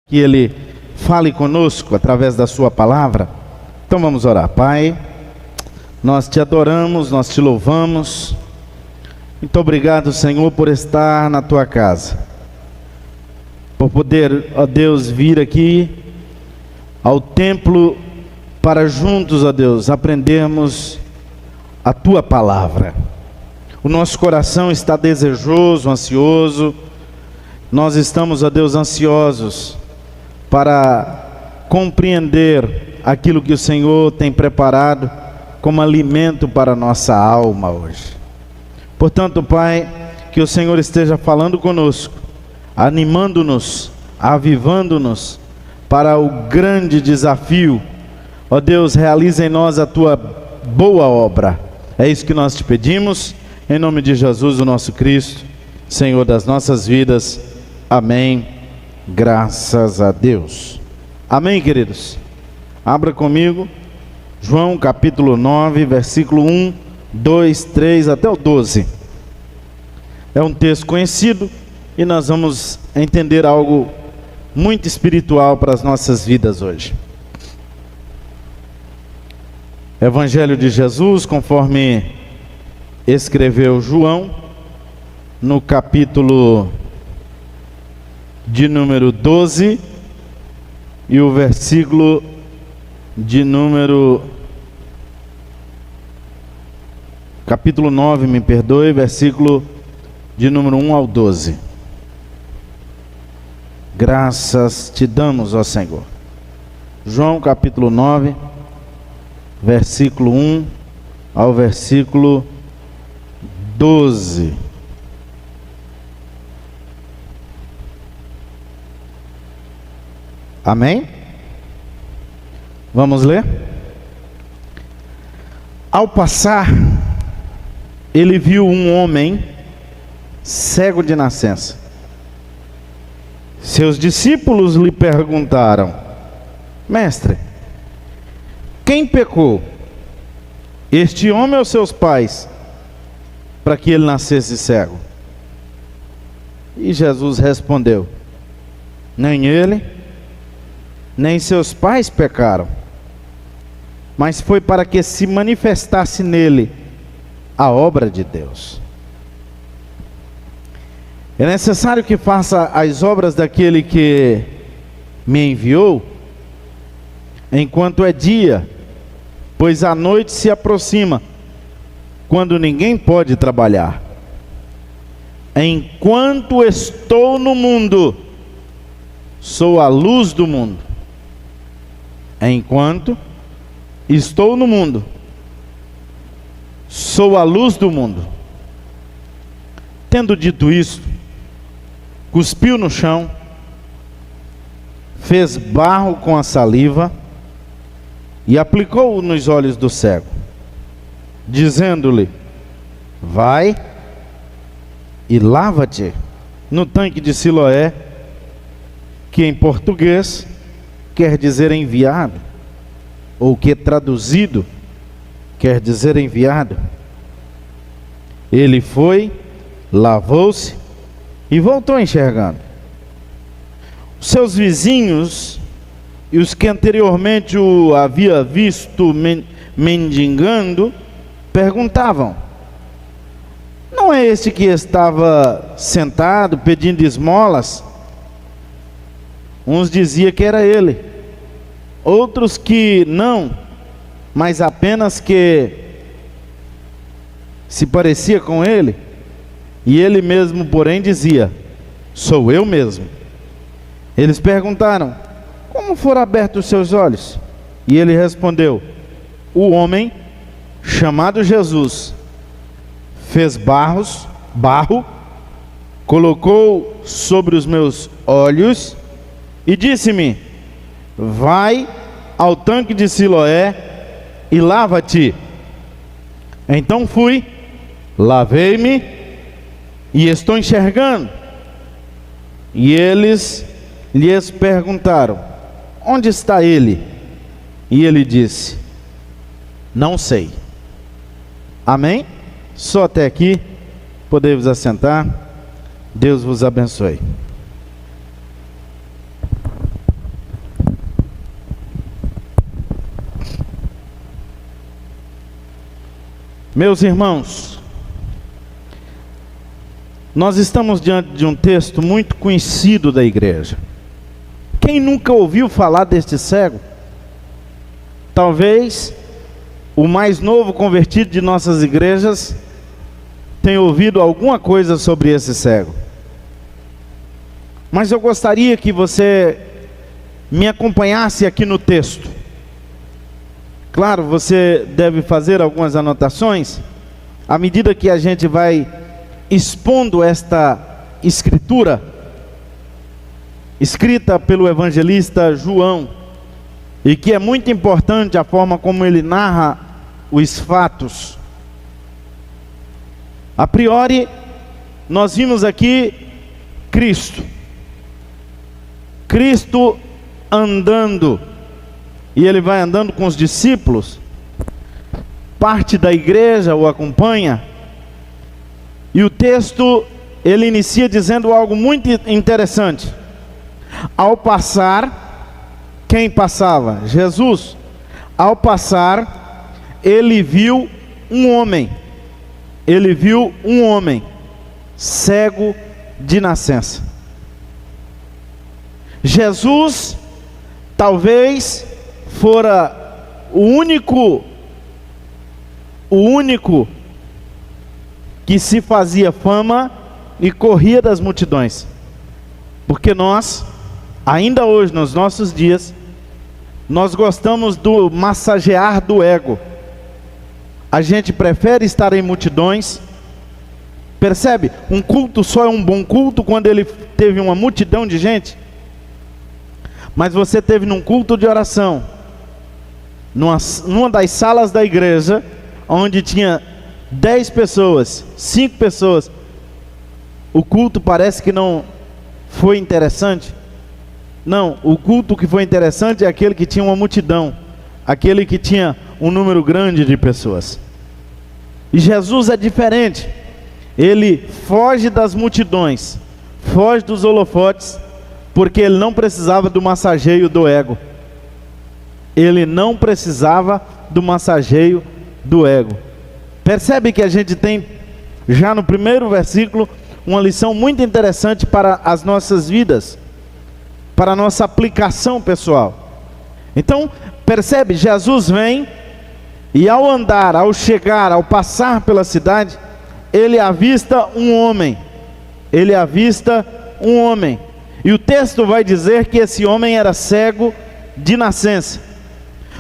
que Ele fale conosco através da sua palavra. Então vamos orar. Pai, nós te adoramos, nós te louvamos. Muito obrigado, Senhor, por estar na tua casa, por poder, ó Deus, vir aqui ao templo para juntos, ó Deus, aprendermos a tua palavra. O nosso coração está desejoso, ansioso. Nós estamos, ó Deus, ansiosos para compreender aquilo que o Senhor tem preparado como alimento para a nossa alma hoje. Portanto, Pai, que o Senhor esteja falando conosco, animando-nos, avivando-nos para o grande desafio. Ó Deus, realiza em nós a tua boa obra. É isso que nós te pedimos, em nome de Jesus, o nosso Cristo, Senhor das nossas vidas. Amém. Graças a Deus. Amém, queridos? Abra comigo João capítulo 9, versículo 1, 2, 3 até o 12. É um texto conhecido e nós vamos entender algo muito espiritual para as nossas vidas hoje. Evangelho de Jesus, conforme escreveu João, no capítulo de número 12 e o versículo de número capítulo 9, me perdoe, versículo de número 1 ao 12. Graças te damos, ó Senhor. João capítulo 9, versículo 1 ao versículo 12. Amém? Vamos ler? Ao passar, ele viu um homem cego de nascença. Seus discípulos lhe perguntaram: Mestre, quem pecou, este homem ou seus pais, para que ele nascesse cego? E Jesus respondeu: Nem ele, nem seus pais pecaram, mas foi para que se manifestasse nele a obra de Deus. É necessário que faça as obras daquele que me enviou, enquanto é dia, pois a noite se aproxima, quando ninguém pode trabalhar. Enquanto estou no mundo, sou a luz do mundo. Enquanto estou no mundo, sou a luz do mundo. Tendo dito isso, cuspiu no chão, fez barro com a saliva e aplicou-o nos olhos do cego, dizendo-lhe: Vai e lava-te no tanque de Siloé, que em português quer dizer enviado, ou que traduzido quer dizer enviado. Ele foi, lavou-se e voltou enxergando. Os seus vizinhos e os que anteriormente o havia visto mendigando perguntavam: Não é este que estava sentado pedindo esmolas? Uns diziam que era ele, outros que não, mas apenas que se parecia com ele. E ele mesmo, porém, dizia: Sou eu mesmo. Eles perguntaram: Como foram abertos os seus olhos? E ele respondeu: O homem chamado Jesus fez barro, colocou sobre os meus olhos e disse-me: Vai ao tanque de Siloé e lava-te. Então fui, lavei-me e estou enxergando. E eles lhes perguntaram: Onde está ele? E ele disse: Não sei. Amém? Só até aqui. Podemos assentar. Deus vos abençoe. Meus irmãos, nós estamos diante de um texto muito conhecido da igreja. Quem nunca ouviu falar deste cego? Talvez o mais novo convertido de nossas igrejas tenha ouvido alguma coisa sobre esse cego. Mas eu gostaria que você me acompanhasse aqui no texto. Claro, você deve fazer algumas anotações à medida que a gente vai expondo esta escritura, escrita pelo evangelista João, e que é muito importante a forma como ele narra os fatos. A priori, nós vimos aqui Cristo andando, e ele vai andando com os discípulos. Parte da igreja o acompanha, e o texto ele inicia dizendo algo muito interessante. Ao passar, quem passava? Jesus. Ao passar, ele viu um homem cego de nascença. Jesus talvez fora o único que se fazia fama e corria das multidões, porque nós, ainda hoje nos nossos dias, nós gostamos do massagear do ego. A gente prefere estar em multidões. Percebe? Um culto só é um bom culto quando ele teve uma multidão de gente. Mas você teve num culto de oração, numa das salas da igreja, onde tinha 10 pessoas, 5 pessoas, o culto parece que não foi interessante. Não, o culto que foi interessante é aquele que tinha uma multidão, aquele que tinha um número grande de pessoas. E Jesus é diferente. Ele foge das multidões, foge dos holofotes, porque ele não precisava do massageio do ego. Ele não precisava do massageio do ego. Percebe que a gente tem, já no primeiro versículo, uma lição muito interessante para as nossas vidas, para a nossa aplicação pessoal. Então, percebe, Jesus vem, e ao andar, ao chegar, ao passar pela cidade, ele avista um homem. E o texto vai dizer que esse homem era cego de nascença.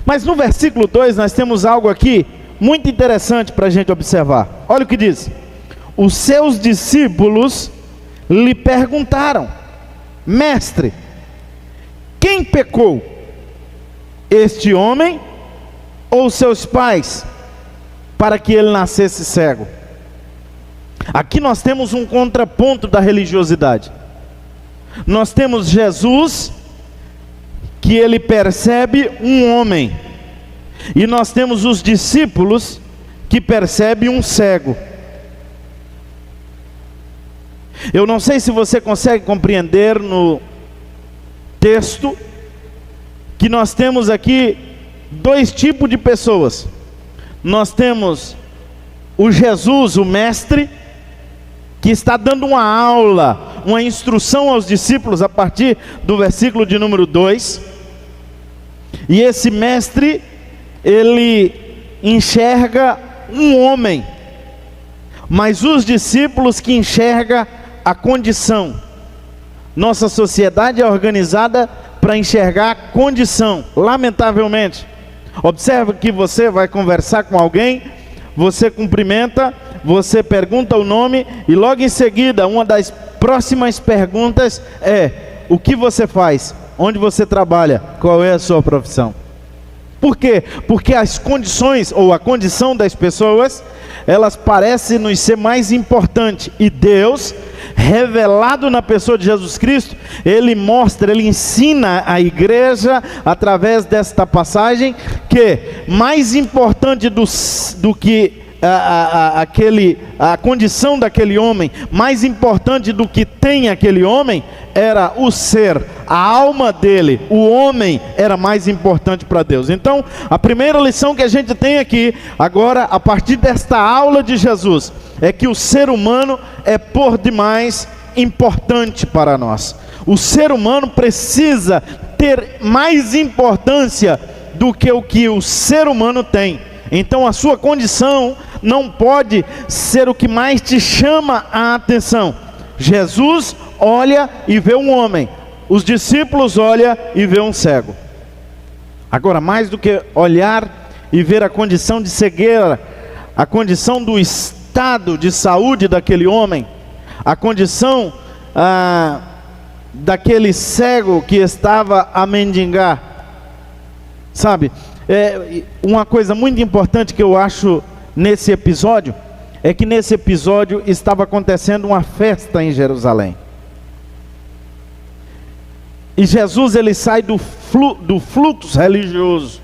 Mas no versículo 2 nós temos algo aqui muito interessante para a gente observar. Olha o que diz: os seus discípulos lhe perguntaram: mestre, quem pecou, este homem ou seus pais, para que ele nascesse cego? Aqui nós temos um contraponto da religiosidade. Nós temos Jesus, que ele percebe um homem, e nós temos os discípulos, que percebem um cego. Eu não sei se você consegue compreender no texto, que nós temos aqui dois tipos de pessoas. Nós temos o Jesus, o mestre, que está dando uma aula, uma instrução aos discípulos a partir do versículo de número 2. E esse mestre, ele enxerga um homem, mas os discípulos que enxergam a condição. Nossa sociedade é organizada para enxergar a condição, lamentavelmente. Observa que você vai conversar com alguém, você cumprimenta, você pergunta o nome, e logo em seguida, uma das próximas perguntas é: o que você faz? Onde você trabalha? Qual é a sua profissão? Por quê? Porque as condições, ou a condição das pessoas, elas parecem nos ser mais importante. E Deus, revelado na pessoa de Jesus Cristo, ele mostra, ele ensina a igreja, através desta passagem, que mais importante do que a condição daquele homem, mais importante do que tem aquele homem, era o ser, a alma dele, o homem era mais importante para Deus. Então, a primeira lição que a gente tem aqui, agora, a partir desta aula de Jesus, é que o ser humano é por demais importante para nós. O ser humano precisa ter mais importância do que o ser humano tem. Então a sua condição não pode ser o que mais te chama a atenção. Jesus olha e vê um homem, os discípulos olham e vê um cego. Agora, mais do que olhar e ver a condição de cegueira, a condição do estado de saúde daquele homem, a condição daquele cego que estava a mendigar, sabe? Uma coisa muito importante que eu acho nesse episódio, é que nesse episódio estava acontecendo uma festa em Jerusalém. E Jesus, ele sai do fluxo religioso,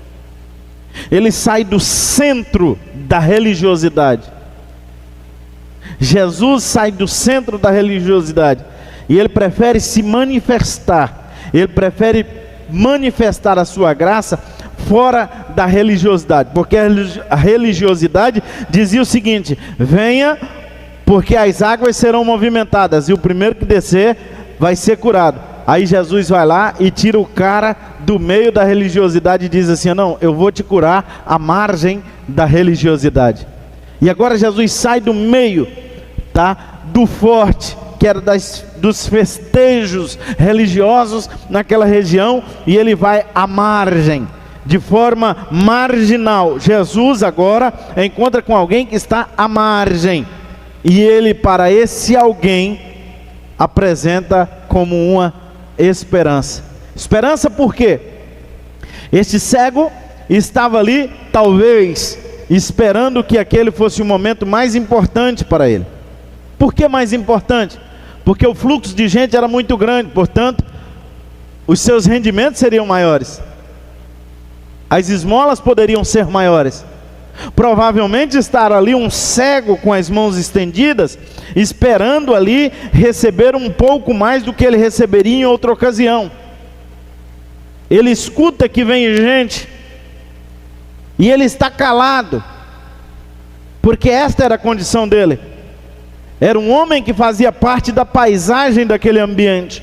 ele sai do centro da religiosidade. Jesus sai do centro da religiosidade e ele prefere se manifestar, ele prefere manifestar a sua graça fora da religiosidade, porque a religiosidade dizia o seguinte: venha, porque as águas serão movimentadas e o primeiro que descer vai ser curado. Aí Jesus vai lá e tira o cara do meio da religiosidade e diz assim: não, eu vou te curar à margem da religiosidade. E agora Jesus sai do meio, tá, do forte, que era dos festejos religiosos naquela região, e ele vai à margem, de forma marginal. Jesus agora encontra com alguém que está à margem, e ele, para esse alguém, apresenta como uma esperança. Esperança por quê? Este cego estava ali, talvez, esperando que aquele fosse o momento mais importante para ele. Por que mais importante? Porque o fluxo de gente era muito grande, portanto, os seus rendimentos seriam maiores, as esmolas poderiam ser maiores. Provavelmente estar ali um cego com as mãos estendidas, esperando ali receber um pouco mais do que ele receberia em outra ocasião. Ele escuta que vem gente, e ele está calado, porque esta era a condição dele. Era um homem que fazia parte da paisagem daquele ambiente,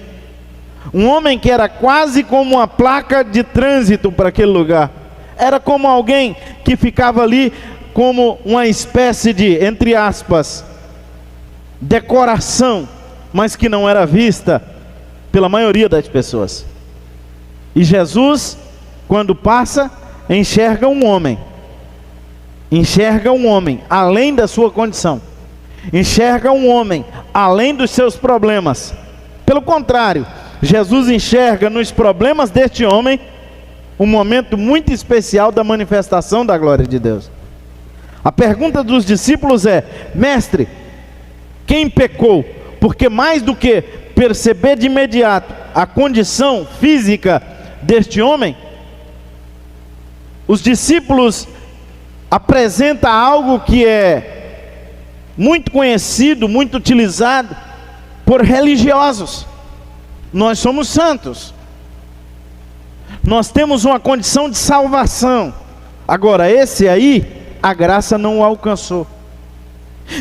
um homem que era quase como uma placa de trânsito para aquele lugar. Era como alguém que ficava ali como uma espécie de, entre aspas, decoração, mas que não era vista pela maioria das pessoas. E Jesus, quando passa, enxerga um homem, além da sua condição, enxerga um homem além dos seus problemas. Pelo contrário, Jesus enxerga nos problemas deste homem um momento muito especial da manifestação da glória de Deus. A pergunta dos discípulos é: mestre, quem pecou? Porque mais do que perceber de imediato a condição física deste homem, os discípulos apresentam algo que é muito conhecido, muito utilizado por religiosos. Nós somos santos, nós temos uma condição de salvação. Agora esse aí, a graça não o alcançou.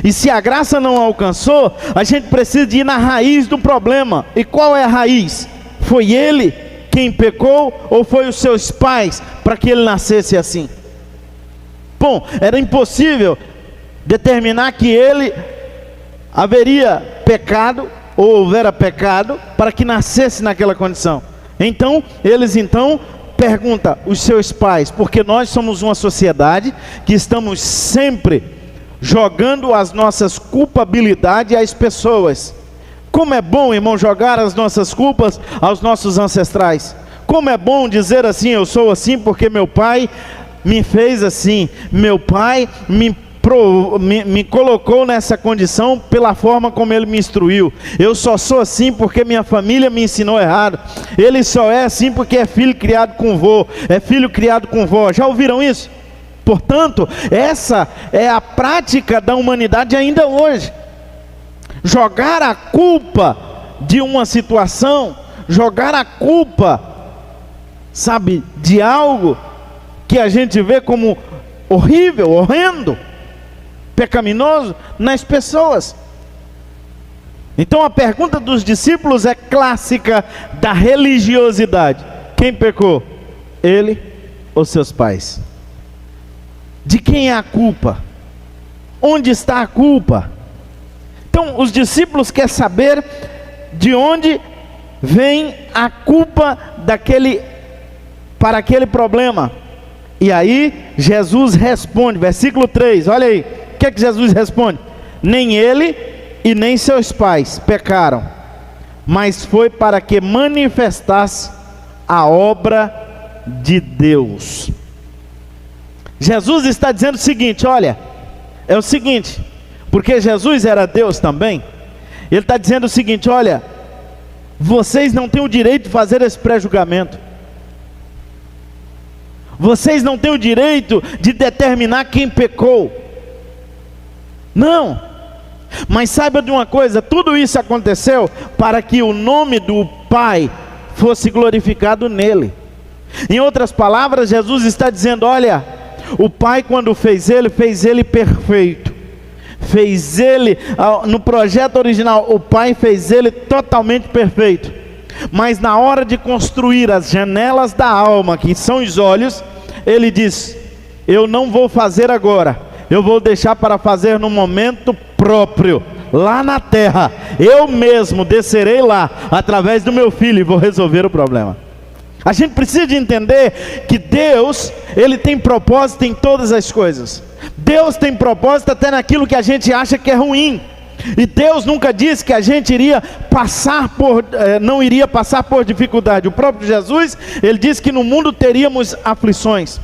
E se a graça não alcançou, a gente precisa de ir na raiz do problema. E qual é a raiz? Foi ele quem pecou ou foi os seus pais para que ele nascesse assim? Bom, era impossível determinar que ele haveria pecado ou houvera pecado para que nascesse naquela condição. Então, eles perguntam os seus pais, porque nós somos uma sociedade que estamos sempre jogando as nossas culpabilidades às pessoas. Como é bom, irmão, jogar as nossas culpas aos nossos ancestrais. Como é bom dizer assim: eu sou assim porque meu pai me fez assim, meu pai me colocou nessa condição pela forma como ele me instruiu. Eu só sou assim porque minha família me ensinou errado. Ele só é assim porque é filho criado com vô, é filho criado com vó. Já ouviram isso? Portanto, essa é a prática da humanidade ainda hoje. Jogar a culpa de uma situação, jogar a culpa, sabe, de algo que a gente vê como horrível, horrendo, pecaminoso, nas pessoas. Então a pergunta dos discípulos é clássica da religiosidade: quem pecou? Ele ou seus pais? De quem é a culpa? Onde está a culpa? Então os discípulos querem saber de onde vem a culpa para aquele problema. E aí Jesus responde, versículo 3, olha aí, o que é que Jesus responde? Nem ele e nem seus pais pecaram, mas foi para que manifestasse a obra de Deus. Jesus está dizendo o seguinte, olha, é o seguinte, porque Jesus era Deus também, ele está dizendo o seguinte, olha, vocês não têm o direito de fazer esse pré-julgamento, vocês não têm o direito de determinar quem pecou, não, mas saiba de uma coisa, tudo isso aconteceu para que o nome do Pai fosse glorificado nele. Em outras palavras, Jesus está dizendo, olha, o Pai quando fez ele perfeito, fez ele, no projeto original, o Pai fez ele totalmente perfeito, mas na hora de construir as janelas da alma, que são os olhos, ele diz, eu não vou fazer agora, eu vou deixar para fazer no momento próprio, lá na terra, eu mesmo descerei lá, através do meu filho, e vou resolver o problema. A gente precisa de entender que Deus, Ele tem propósito em todas as coisas. Deus tem propósito até naquilo que a gente acha que é ruim. E Deus nunca disse que a gente não iria passar por dificuldade. O próprio Jesus, Ele disse que no mundo teríamos aflições.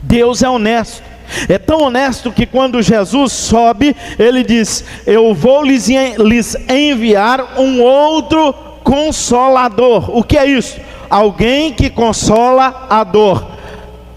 Deus é honesto. É tão honesto que quando Jesus sobe, Ele diz, eu vou lhes enviar um outro consolador. O que é isso? Alguém que consola a dor.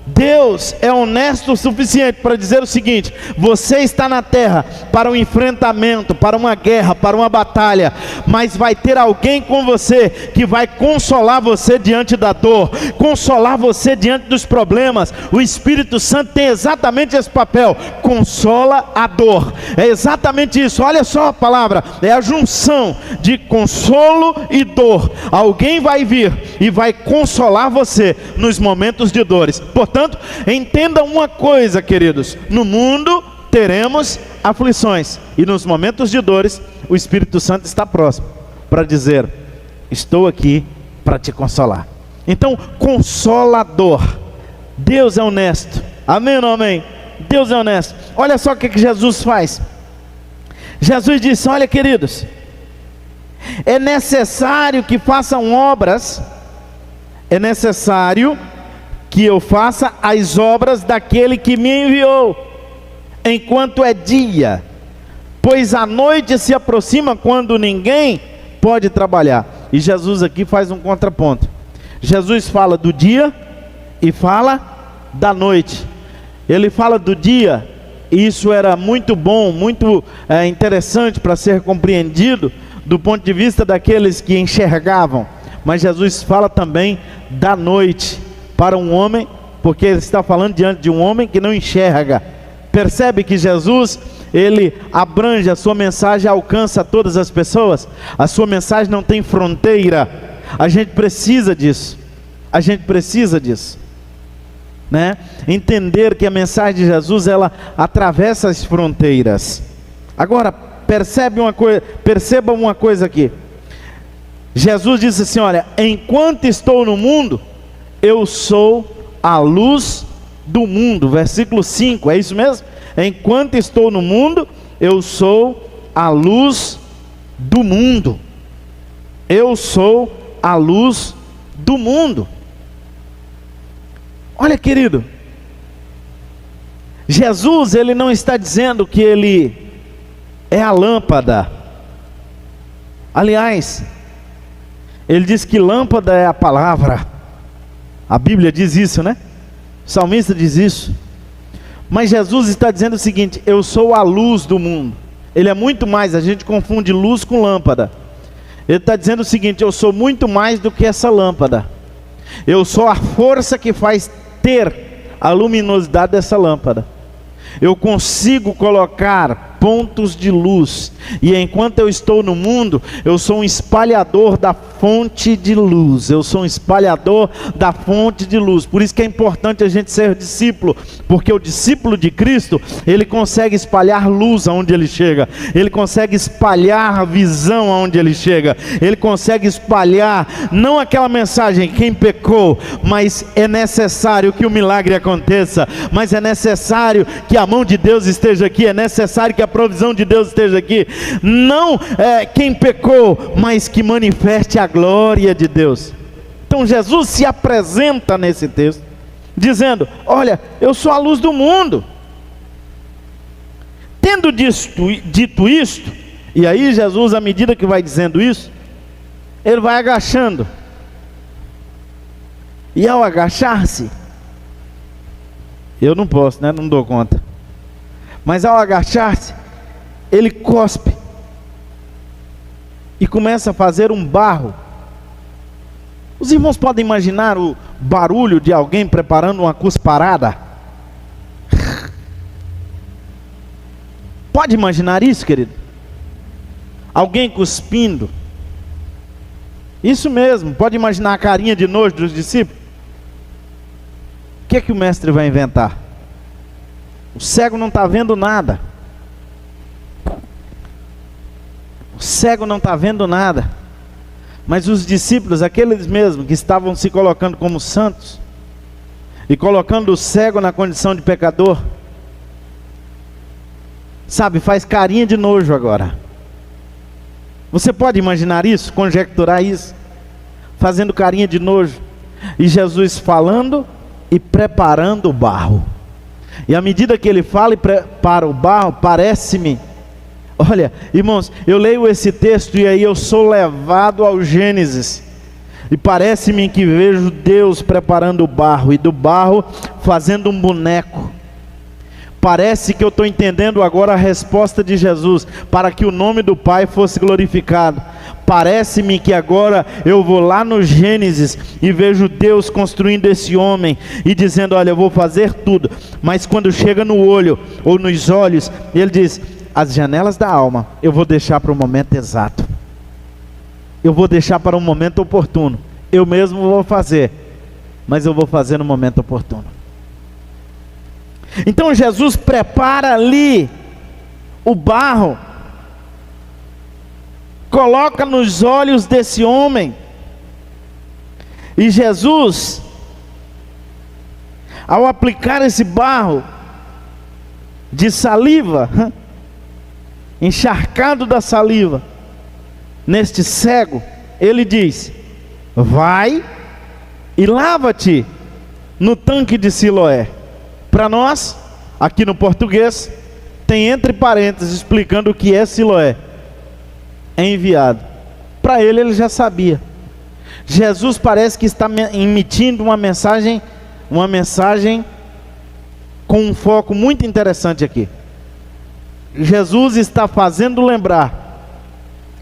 Deus é honesto o suficiente para dizer o seguinte, você está na terra para um enfrentamento, para uma guerra, para uma batalha, mas vai ter alguém com você que vai consolar você diante da dor, consolar você diante dos problemas. O Espírito Santo tem exatamente esse papel, consola a dor, é exatamente isso. Olha só a palavra, é a junção de consolo e dor. Alguém vai vir e vai consolar você nos momentos de dores. Portanto, entenda uma coisa, queridos, no mundo teremos aflições, e nos momentos de dores, o Espírito Santo está próximo, para dizer, estou aqui para te consolar. Então, consolador, Deus é honesto, amém ou não amém? Deus é honesto. Olha só o que Jesus faz. Jesus disse, olha queridos, é necessário que façam obras, é necessário que eu faça as obras daquele que me enviou, enquanto é dia, pois a noite se aproxima quando ninguém pode trabalhar. E Jesus aqui faz um contraponto. Jesus fala do dia e fala da noite. Ele fala do dia, e isso era muito bom, muito interessante para ser compreendido do ponto de vista daqueles que enxergavam. Mas Jesus fala também da noite, para um homem, porque ele está falando diante de um homem que não enxerga. Percebe que Jesus, ele abrange, a sua mensagem alcança todas as pessoas, a sua mensagem não tem fronteira. A gente precisa disso, a gente precisa disso, né? Entender que a mensagem de Jesus, ela atravessa as fronteiras. Agora, perceba uma coisa aqui. Jesus disse assim, olha, enquanto estou no mundo, eu sou a luz do mundo. Versículo 5, é isso mesmo? Enquanto estou no mundo, eu sou a luz do mundo. Eu sou a luz do mundo. Olha, querido, Jesus, ele não está dizendo que ele é a lâmpada. Aliás, ele diz que lâmpada é a palavra. A Bíblia diz isso, né? O salmista diz isso. Mas Jesus está dizendo o seguinte: eu sou a luz do mundo. Ele é muito mais, a gente confunde luz com lâmpada. Ele está dizendo o seguinte: eu sou muito mais do que essa lâmpada. Eu sou a força que faz ter a luminosidade dessa lâmpada. Eu consigo colocar pontos de luz, e enquanto eu estou no mundo, eu sou um espalhador da fonte de luz. Eu sou um espalhador da fonte de luz. Por isso que é importante a gente ser discípulo, porque o discípulo de Cristo, ele consegue espalhar luz aonde ele chega, ele consegue espalhar a visão aonde ele chega, ele consegue espalhar, não aquela mensagem, quem pecou, mas é necessário que o milagre aconteça, mas é necessário que a mão de Deus esteja aqui, é necessário que a provisão de Deus esteja aqui, não quem pecou, mas que manifeste a glória de Deus. Então Jesus se apresenta nesse texto, dizendo: olha, eu sou a luz do mundo. Tendo dito isto, e aí Jesus, à medida que vai dizendo isso, ele vai agachando, e ao agachar-se, eu não posso, né? Não dou conta, mas ao agachar-se, ele cospe e começa a fazer um barro. Os irmãos podem imaginar o barulho de alguém preparando uma cusparada? Pode imaginar isso, querido? Alguém cuspindo. Isso mesmo, pode imaginar a carinha de nojo dos discípulos? O que é que o mestre vai inventar? O cego não está vendo nada. O cego não está vendo nada. Mas os discípulos, aqueles mesmos que estavam se colocando como santos e colocando o cego na condição de pecador, sabe, faz carinha de nojo agora. Você pode imaginar isso, conjecturar isso, fazendo carinha de nojo, e Jesus falando e preparando o barro. E à medida que ele fala e prepara o barro, parece-me, olha, irmãos, eu leio esse texto e aí eu sou levado ao Gênesis, e parece-me que vejo Deus preparando o barro, e do barro fazendo um boneco. Parece que eu estou entendendo agora a resposta de Jesus, para que o nome do Pai fosse glorificado. Parece-me que agora eu vou lá no Gênesis e vejo Deus construindo esse homem e dizendo: olha, eu vou fazer tudo. Mas quando chega no olho ou nos olhos, ele diz: as janelas da alma eu vou deixar para o momento exato, eu vou deixar para um momento oportuno. Eu mesmo vou fazer, mas eu vou fazer no momento oportuno. Então Jesus prepara ali o barro, coloca nos olhos desse homem, e Jesus, ao aplicar esse barro de saliva, encharcado da saliva, neste cego, ele diz: vai e lava-te no tanque de Siloé. Para nós, aqui no português, tem entre parênteses explicando o que é Siloé. É enviado. Para ele já sabia. Jesus parece que está emitindo uma mensagem com um foco muito interessante aqui. Jesus está fazendo lembrar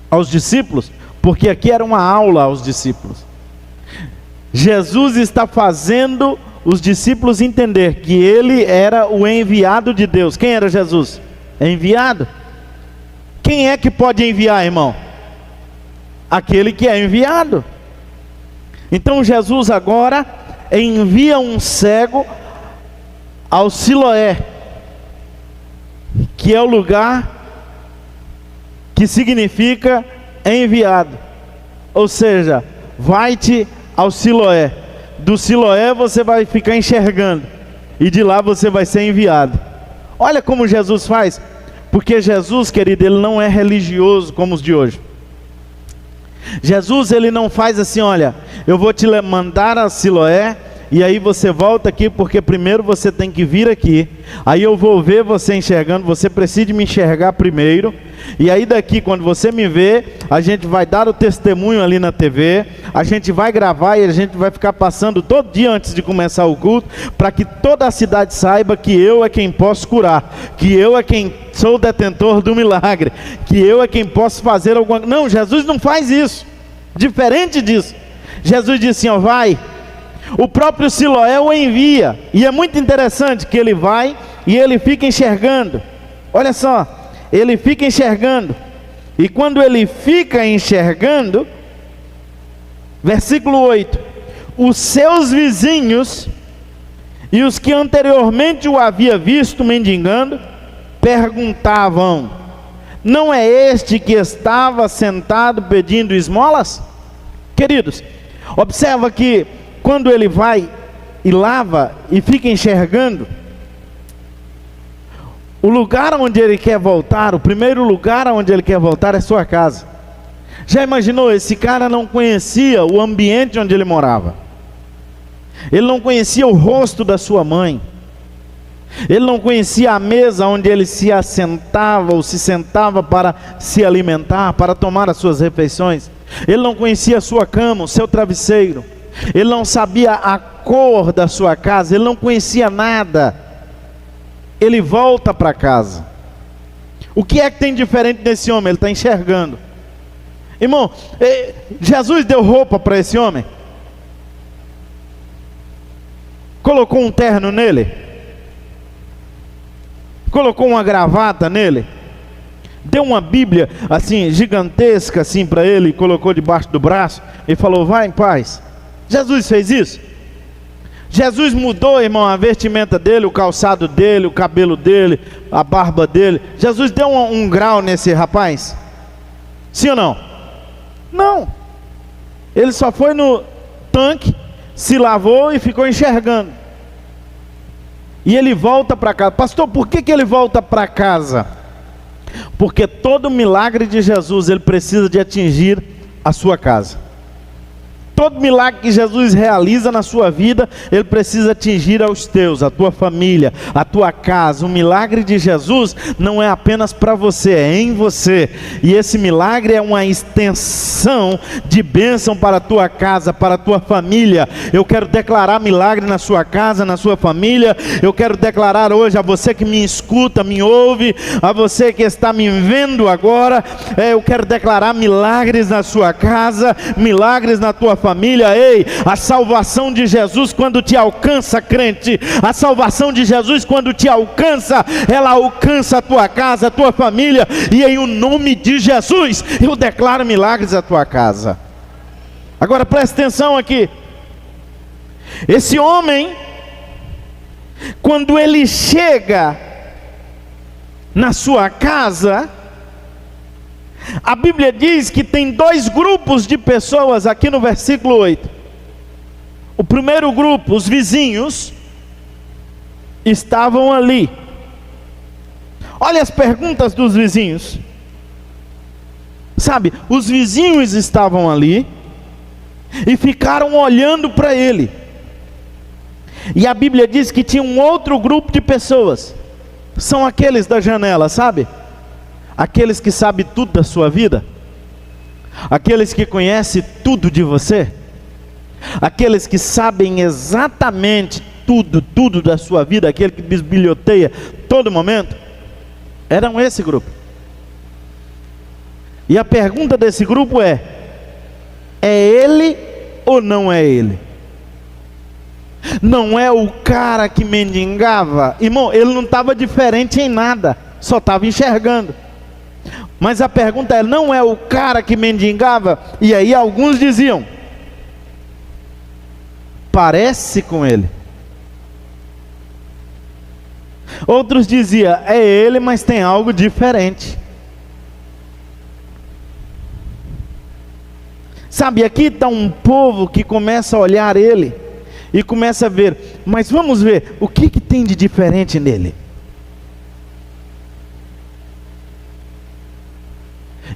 aos discípulos, porque aqui era uma aula aos discípulos. Jesus está fazendo os discípulos entender que ele era o enviado de Deus. Quem era Jesus? Enviado. Quem é que pode enviar, irmão? Aquele que é enviado. Então Jesus agora envia um cego ao Siloé, que é o lugar que significa enviado. Ou seja, vai-te ao Siloé. Do Siloé você vai ficar enxergando, e de lá você vai ser enviado. Olha como Jesus faz. Porque Jesus, querido, ele não é religioso como os de hoje. Jesus, ele não faz assim: olha, eu vou te mandar a Siloé, e aí você volta aqui, porque primeiro você tem que vir aqui, aí eu vou ver você enxergando, você precisa me enxergar primeiro, e aí daqui, quando você me vê, a gente vai dar o testemunho ali na TV, a gente vai gravar e a gente vai ficar passando todo dia antes de começar o culto, para que toda a cidade saiba que eu é quem posso curar, que eu é quem sou o detentor do milagre, que eu é quem posso fazer alguma coisa. Não, Jesus não faz isso. Diferente disso, Jesus disse assim, ó, vai. O próprio Siloé o envia, e é muito interessante que ele vai e ele fica enxergando. Olha só, ele fica enxergando, e quando ele fica enxergando, versículo 8, os seus vizinhos e os que anteriormente o havia visto mendigando, perguntavam, não é este que estava sentado pedindo esmolas? Queridos, observa que quando ele vai e lava e fica enxergando, o lugar onde ele quer voltar, o primeiro lugar onde ele quer voltar é sua casa. Já imaginou, esse cara não conhecia o ambiente onde ele morava, ele não conhecia o rosto da sua mãe, ele não conhecia a mesa onde ele se assentava ou se sentava para se alimentar, para tomar as suas refeições. Ele não conhecia a sua cama, o seu travesseiro. Ele não sabia a cor da sua casa, ele não conhecia nada. Ele volta para casa. O que é que tem diferente nesse homem? Ele está enxergando. Irmão, Jesus deu roupa para esse homem? Colocou um terno nele? Colocou uma gravata nele? Deu uma Bíblia assim gigantesca assim para ele e colocou debaixo do braço e falou, vai em paz? Jesus fez isso? Jesus mudou, irmão, a vestimenta dele, o calçado dele, o cabelo dele, a barba dele? Jesus deu um grau nesse rapaz? Sim ou não? Não. Ele só foi no tanque, se lavou e ficou enxergando. E ele volta para casa. Pastor, por que ele volta para casa? Porque todo milagre de Jesus, ele precisa de atingir a sua casa. Todo milagre que Jesus realiza na sua vida, ele precisa atingir aos teus, a tua família, a tua casa. O milagre de Jesus não é apenas para você, é em você. E esse milagre é uma extensão de bênção para a tua casa, para a tua família. Eu quero declarar milagre na sua casa, na sua família. Eu quero declarar hoje a você que me escuta, me ouve, a você que está me vendo agora, eu quero declarar milagres na sua casa, milagres na tua família. Ei, a salvação de Jesus quando te alcança, crente, a salvação de Jesus quando te alcança, ela alcança a tua casa, a tua família, e em o nome de Jesus, eu declaro milagres à tua casa. Agora presta atenção aqui, esse homem, quando ele chega na sua casa, a Bíblia diz que tem dois grupos de pessoas aqui no versículo 8. O primeiro grupo, os vizinhos, estavam ali. Olha as perguntas dos vizinhos. Sabe, os vizinhos estavam ali e ficaram olhando para ele. E a Bíblia diz que tinha um outro grupo de pessoas. São aqueles da janela, sabe? Aqueles que sabem tudo da sua vida, aqueles que conhecem tudo de você, aqueles que sabem exatamente tudo da sua vida, aquele que bisbilhoteia todo momento, eram esse grupo. E a pergunta desse grupo é ele ou não é ele? Não é o cara que mendigava? Irmão, ele não estava diferente em nada, só estava enxergando. Mas a pergunta é, não é o cara que mendigava? E aí alguns diziam, parece com ele. Outros diziam, é ele, mas tem algo diferente. Sabe, aqui está um povo que começa a olhar ele e começa a ver, mas vamos ver, o que tem de diferente nele?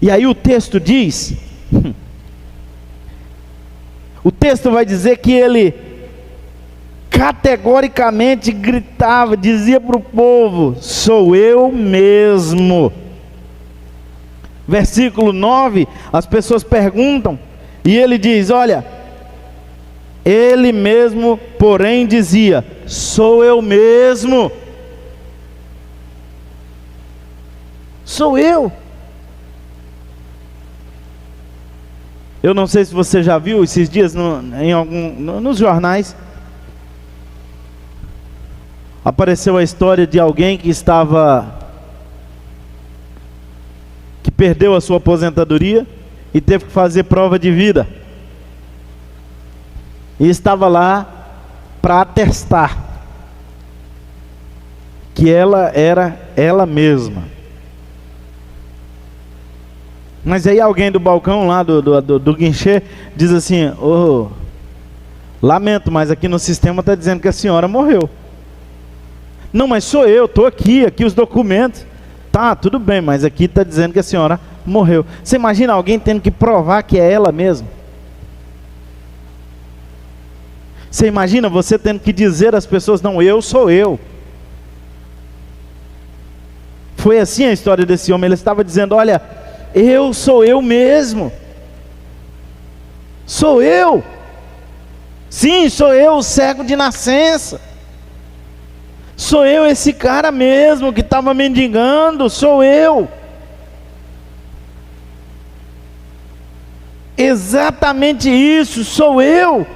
E aí o texto diz, o texto vai dizer que ele categoricamente gritava, dizia para o povo: sou eu mesmo. Versículo 9, as pessoas perguntam, e ele diz: olha, ele mesmo, porém, dizia: sou eu mesmo. Sou eu. Eu não sei se você já viu esses dias nos jornais, apareceu a história de alguém que perdeu a sua aposentadoria e teve que fazer prova de vida. E estava lá para atestar que ela era ela mesma. Mas aí alguém do balcão lá do guichê diz assim: oh, lamento, mas aqui no sistema está dizendo que a senhora morreu. Não, mas sou eu, estou aqui os documentos. Tá, tudo bem, mas aqui está dizendo que a senhora morreu. Você imagina alguém tendo que provar que é ela mesma? Você imagina você tendo que dizer às pessoas: não, eu sou eu. Foi assim a história desse homem. Ele estava dizendo: olha, eu sou eu mesmo. Sou eu. Sim, sou eu, o cego de nascença. Sou eu esse cara mesmo que estava mendigando. Sou eu. Exatamente isso, sou eu.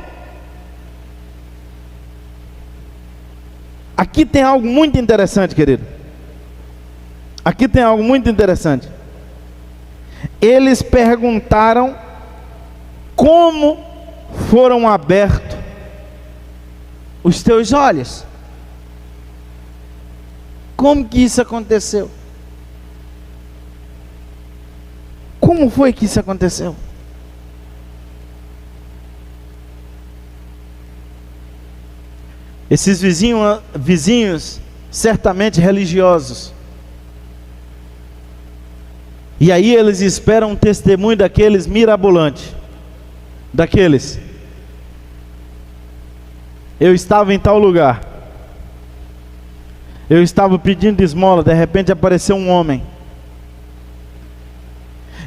Aqui tem algo muito interessante, querido. Aqui tem algo muito interessante. Eles perguntaram como foram abertos os teus olhos. Como que isso aconteceu? Como foi que isso aconteceu? Esses vizinhos certamente religiosos. E aí eles esperam um testemunho daqueles mirabolantes. Daqueles: eu estava em tal lugar, eu estava pedindo esmola, de repente apareceu um homem,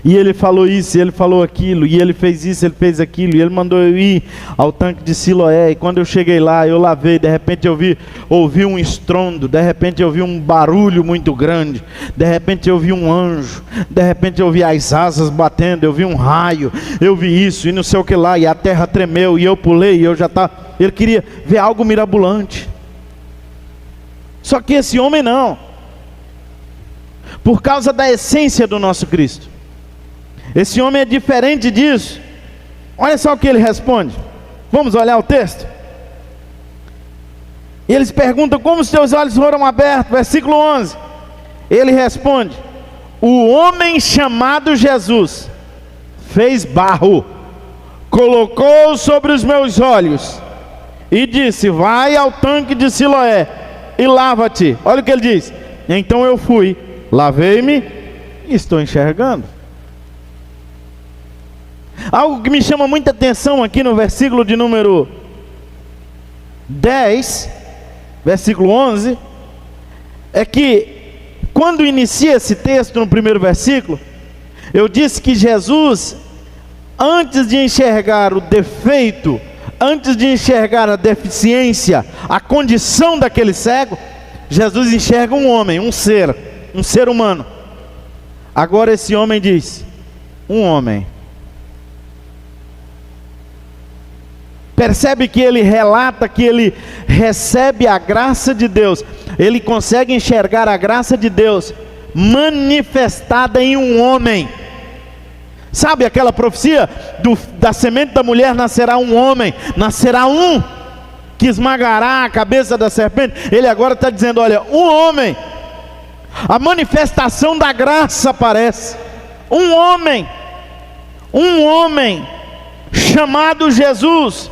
e ele falou isso, ele falou aquilo, e ele fez isso, ele fez aquilo, e ele mandou eu ir ao tanque de Siloé, e quando eu cheguei lá, eu lavei, de repente eu ouvi um estrondo, de repente eu vi um barulho muito grande, de repente eu vi um anjo, de repente eu vi as asas batendo, eu vi um raio, eu vi isso, e não sei o que lá, e a terra tremeu, e eu pulei, e eu já estava... Ele queria ver algo mirabolante. Só que esse homem não, por causa da essência do nosso Cristo. Esse homem é diferente disso. Olha só o que ele responde. Vamos olhar o texto. E eles perguntam: como os teus olhos foram abertos? Versículo 11. Ele responde: o homem chamado Jesus fez barro, colocou sobre os meus olhos e disse: vai ao tanque de Siloé e lava-te. Olha o que ele diz: então eu fui, lavei-me e estou enxergando. Algo que me chama muita atenção aqui no versículo de número 10, versículo 11, é que quando inicia esse texto no primeiro versículo, eu disse que Jesus, antes de enxergar o defeito, antes de enxergar a deficiência, a condição daquele cego, Jesus enxerga um homem, um ser humano. Agora esse homem diz: um homem. Percebe que ele relata que ele recebe a graça de Deus. Ele consegue enxergar a graça de Deus manifestada em um homem. Sabe aquela profecia da semente da mulher nascerá um homem, nascerá um que esmagará a cabeça da serpente? Ele agora está dizendo: olha, um homem. A manifestação da graça aparece. Um homem chamado Jesus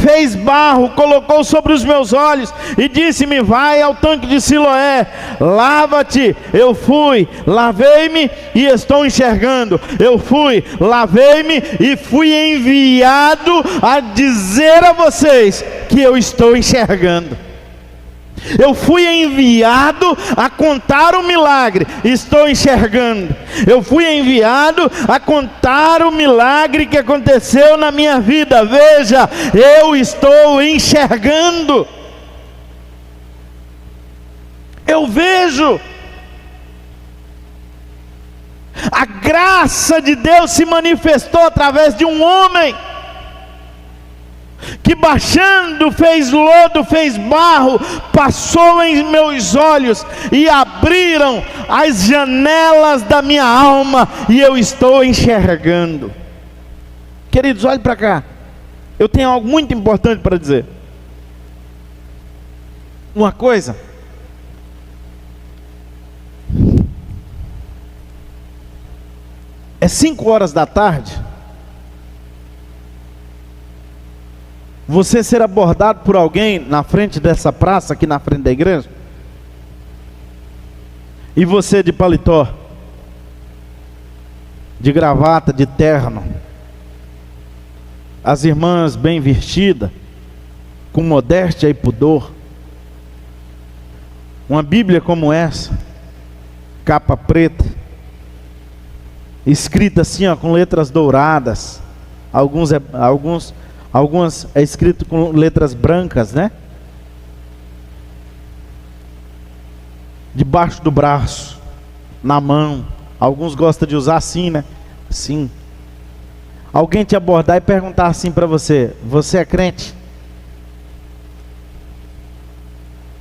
fez barro, colocou sobre os meus olhos e disse-me: vai ao tanque de Siloé, lava-te. Eu fui, lavei-me e estou enxergando. Eu fui, lavei-me e fui enviado a dizer a vocês que eu estou enxergando. Eu fui enviado a contar o milagre, estou enxergando. Eu fui enviado a contar o milagre que aconteceu na minha vida, veja, eu estou enxergando. Eu vejo. A graça de Deus se manifestou através de um homem que, baixando, fez lodo, fez barro, passou em meus olhos e abriram as janelas da minha alma, e eu estou enxergando. Queridos, olhem para cá, eu tenho algo muito importante para dizer. Uma coisa, é 5 horas da tarde, você ser abordado por alguém na frente dessa praça, aqui na frente da igreja, e você de paletó, de gravata, de terno, as irmãs bem vestidas, com modéstia e pudor, uma Bíblia como essa, capa preta, escrita assim, ó, com letras douradas, algumas é escrito com letras brancas, né? Debaixo do braço, na mão. Alguns gostam de usar assim, né? Sim. Alguém te abordar e perguntar assim para você: você é crente?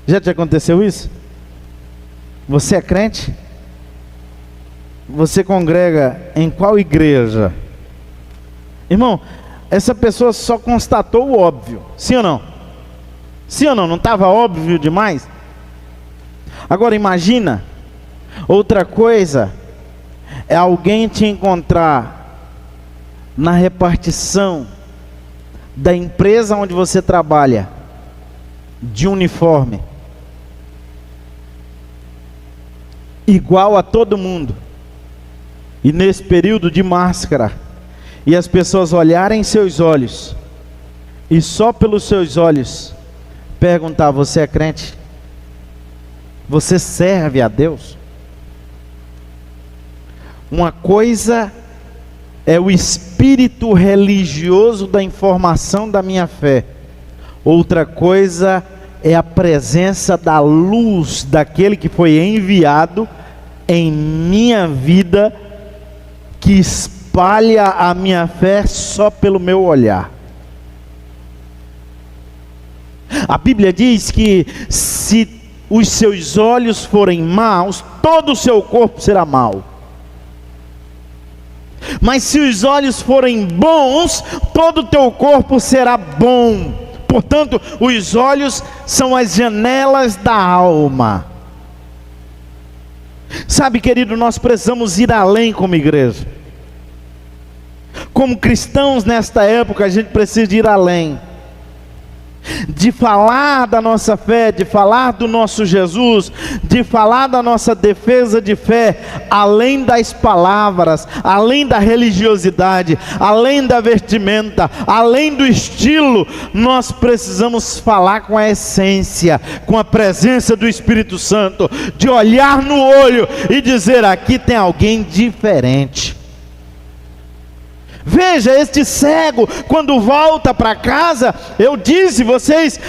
Já te aconteceu isso? Você é crente? Você congrega em qual igreja? Irmão, essa pessoa só constatou o óbvio, sim ou não? Sim ou não? Não estava óbvio demais? Agora imagina, outra coisa é alguém te encontrar na repartição da empresa onde você trabalha, de uniforme, igual a todo mundo, e nesse período de máscara, e as pessoas olharem seus olhos, e só pelos seus olhos perguntar: você é crente? Você serve a Deus? Uma coisa é o espírito religioso da informação da minha fé, outra coisa é a presença da luz daquele que foi enviado em minha vida, que espalha a minha fé só pelo meu olhar. A Bíblia diz que se os seus olhos forem maus, todo o seu corpo será mau. Mas se os olhos forem bons, todo o teu corpo será bom. Portanto, os olhos são as janelas da alma. Sabe, querido, nós precisamos ir além como igreja. Como cristãos nesta época, a gente precisa ir além. De falar da nossa fé, de falar do nosso Jesus, de falar da nossa defesa de fé, além das palavras, além da religiosidade, além da vestimenta, além do estilo, nós precisamos falar com a essência, com a presença do Espírito Santo, de olhar no olho e dizer: aqui tem alguém diferente. Veja, este cego, quando volta para casa, eu disse, vocês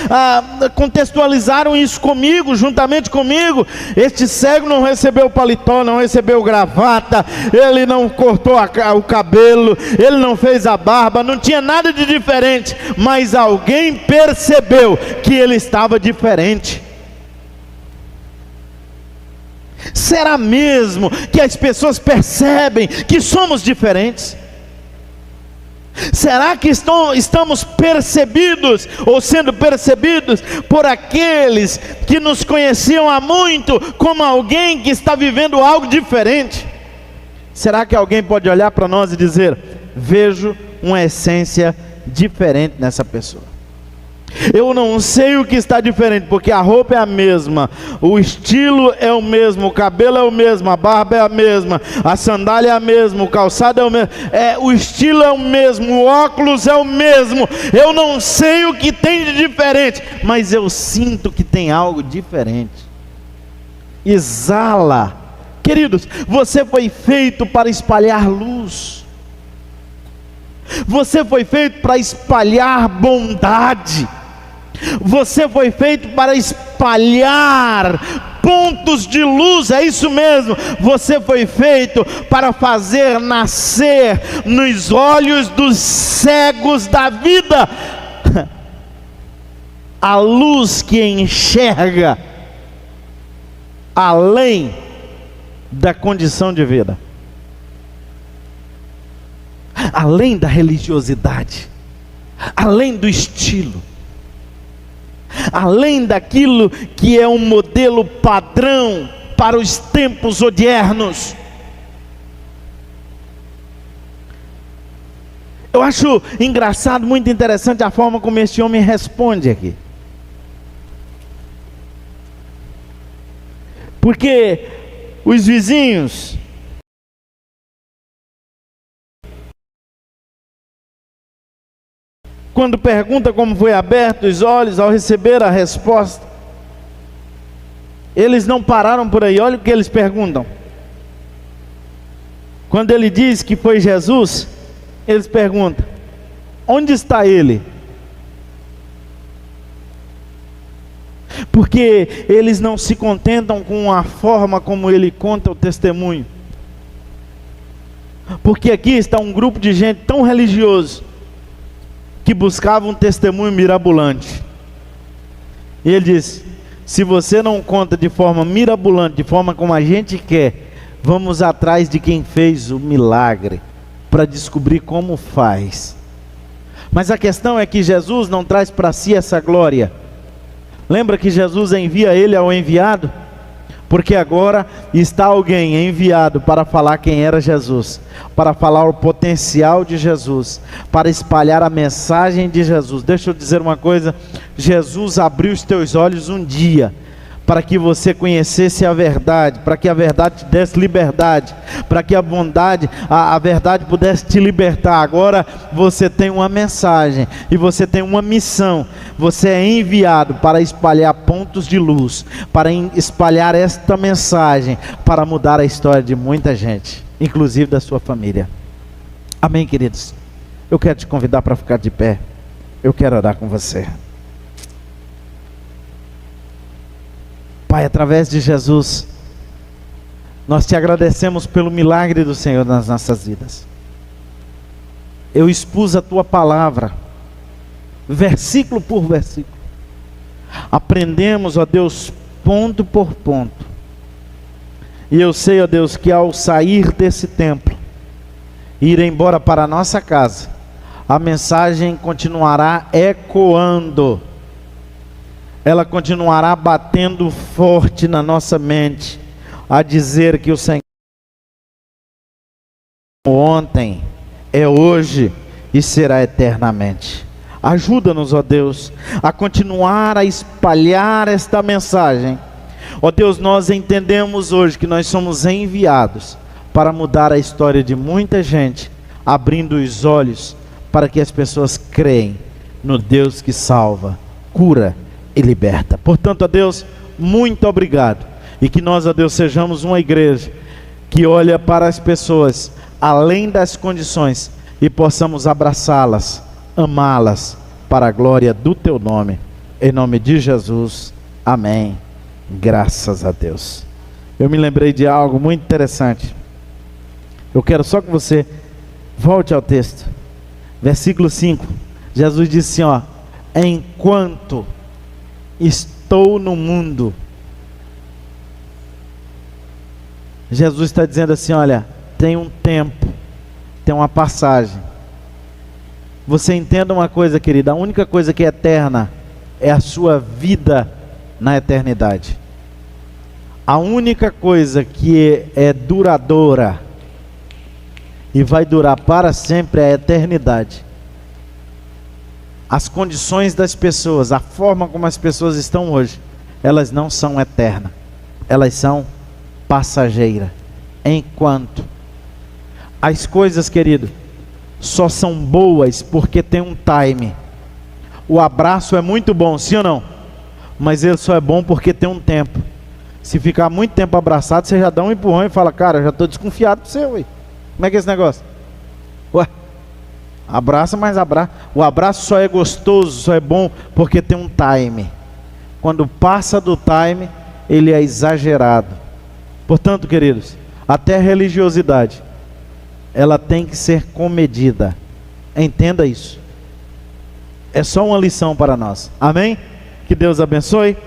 contextualizaram isso comigo, juntamente comigo. Este cego não recebeu paletó, não recebeu gravata, ele não cortou o cabelo, ele não fez a barba, não tinha nada de diferente, mas alguém percebeu que ele estava diferente. Será mesmo que as pessoas percebem que somos diferentes? Será que estamos percebidos, ou sendo percebidos por aqueles que nos conheciam há muito, como alguém que está vivendo algo diferente? Será que alguém pode olhar para nós e dizer: vejo uma essência diferente nessa pessoa? Eu não sei o que está diferente, porque a roupa é a mesma, o estilo é o mesmo, o cabelo é o mesmo, a barba é a mesma, a sandália é a mesma, o calçado é o mesmo, o estilo é o mesmo, o óculos é o mesmo. Eu não sei o que tem de diferente, mas eu sinto que tem algo diferente. Exala. Queridos, você foi feito para espalhar luz. Você foi feito para espalhar bondade. Você foi feito para espalhar pontos de luz, é isso mesmo. Você foi feito para fazer nascer nos olhos dos cegos da vida a luz que enxerga além da condição de vida, além da religiosidade, além do estilo, além daquilo que é um modelo padrão para os tempos odiernos. Eu acho engraçado, muito interessante a forma como este homem responde aqui. Porque os vizinhos quando pergunta como foi aberto os olhos ao receber a resposta, eles não pararam por aí. Olha o que eles perguntam. Quando ele diz que foi Jesus, eles perguntam: onde está ele? Porque eles não se contentam com a forma como ele conta o testemunho. Porque aqui está um grupo de gente tão religioso que buscava um testemunho mirabolante. E ele diz: se você não conta de forma mirabolante, de forma como a gente quer, vamos atrás de quem fez o milagre, para descobrir como faz. Mas a questão é que Jesus não traz para si essa glória. Lembra que Jesus envia ele ao enviado? Porque agora está alguém enviado para falar quem era Jesus, para falar o potencial de Jesus, para espalhar a mensagem de Jesus. Deixa eu dizer uma coisa: Jesus abriu os teus olhos um dia, para que você conhecesse a verdade, para que a verdade te desse liberdade, para que a bondade, a verdade pudesse te libertar. Agora você tem uma mensagem e você tem uma missão. Você é enviado para espalhar pontos de luz, para espalhar esta mensagem, para mudar a história de muita gente, inclusive da sua família. Amém, queridos? Eu quero te convidar para ficar de pé. Eu quero orar com você. Pai, através de Jesus, nós te agradecemos pelo milagre do Senhor nas nossas vidas. Eu expus a tua palavra, versículo por versículo. Aprendemos, ó Deus, ponto por ponto. E eu sei, ó Deus, que ao sair desse templo, ir embora para a nossa casa, a mensagem continuará ecoando. Ela continuará batendo forte na nossa mente, a dizer que o Senhor ontem, é hoje e será eternamente. Ajuda-nos, ó Deus, a continuar a espalhar esta mensagem. Ó Deus, nós entendemos hoje que nós somos enviados para mudar a história de muita gente, abrindo os olhos para que as pessoas creem no Deus que salva, cura e liberta. Portanto, ó Deus, muito obrigado. E que nós, ó Deus, sejamos uma igreja que olha para as pessoas além das condições e possamos abraçá-las, amá-las para a glória do teu nome. Em nome de Jesus. Amém. Graças a Deus. Eu me lembrei de algo muito interessante. Eu quero só que você volte ao texto. Versículo 5. Jesus disse assim, ó: enquanto estou no mundo. Jesus está dizendo assim, olha, tem um tempo, tem uma passagem. Você entenda uma coisa, querida, a única coisa que é eterna é a sua vida na eternidade. A única coisa que é duradoura e vai durar para sempre é a eternidade. as condições das pessoas, a forma como as pessoas estão hoje, elas não são eternas, elas são passageiras. Enquanto as coisas, querido, só são boas porque tem um time. O abraço é muito bom, sim ou não? Mas ele só é bom porque tem um tempo. Se ficar muito tempo abraçado, você já dá um empurrão e fala: cara, eu já estou desconfiado de você, ué. Como é que é esse negócio? Ué, abraça, mas abraça. O abraço só é gostoso, só é bom porque tem um time. Quando passa do time, ele é exagerado. Portanto, queridos, até a religiosidade, ela tem que ser comedida. Entenda isso. É só uma lição para nós. Amém? Que Deus abençoe.